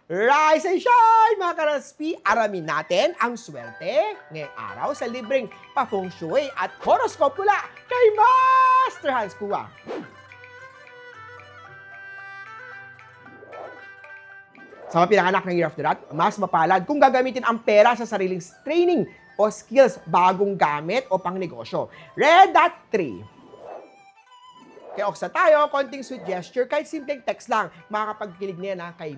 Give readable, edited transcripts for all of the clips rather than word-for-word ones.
Rise and shine, mga karaspi! Aramin natin ang swerte ngayong araw sa libreng pa-feng shui at horoscope mula kay Master Hans Kua. Sa mga pinanganak ng Year of the Rat, mas mapalad kung gagamitin ang pera sa sariling training o skills bagong gamit o pang negosyo. Red Dot 3. Kay Oksa tayo, konting sweet gesture, kahit simpleng text lang, makakapagkilig niya na kay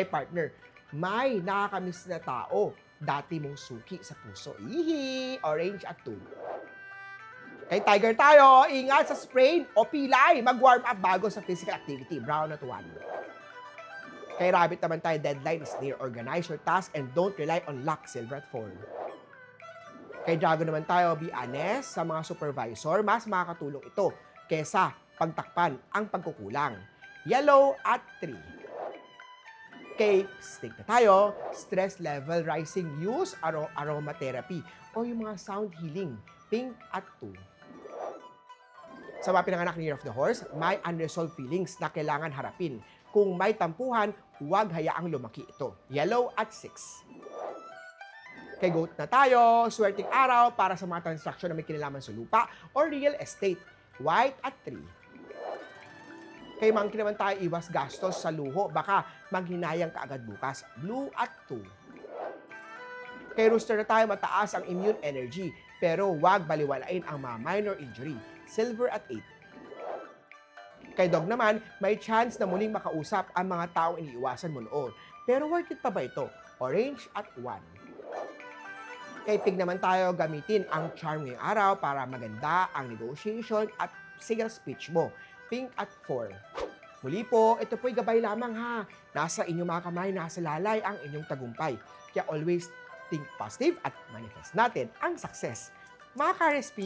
partner. May nakakamiss na tao, dati mong suki sa puso. Ihi! Orange at 2. Kay Tiger tayo, ingat sa sprain o pilay, mag-warm up bago sa physical activity. Brown at 1. Kay Rabbit naman tayo, deadline is near. Organize your task and don't rely on luck. Silver at 4. Kay Dragon naman tayo, be honest sa mga supervisor, mas makakatulong ito kesa pagtakpan ang pagkukulang. Yellow at 3. Kay Snake na tayo, stress level rising, use aromatherapy o yung mga sound healing. Pink at 2. Sa mga pinanganak ni Year of the Horse, may unresolved feelings na kailangan harapin. Kung may tampuhan, huwag hayaang lumaki ito. Yellow at 6. Kay Goat na tayo, swerteng araw para sa mga transaksyon na may kinalaman sa lupa or real estate. White at 3. Kay Monkey naman tayo, iwas gastos sa luho, baka maghinayang ka agad bukas. Blue at 2. Kay Rooster na tayo, mataas ang immune energy, pero huwag baliwalain ang mga minor injury. Silver at 8. Kay Dog naman, may chance na muling makausap ang mga taong iniiwasan mo noon. Pero worth it pa ba ito? Orange at 1. Kay Pig naman tayo, gamitin ang charm ngayong araw para maganda ang negotiation at sales speech mo. Pink at 4. Muli po, ito po'y gabay lamang ha. Nasa inyong mga kamay, nasa lalay ang inyong tagumpay. Kaya always think positive at manifest natin ang success. Mga ka-RSP,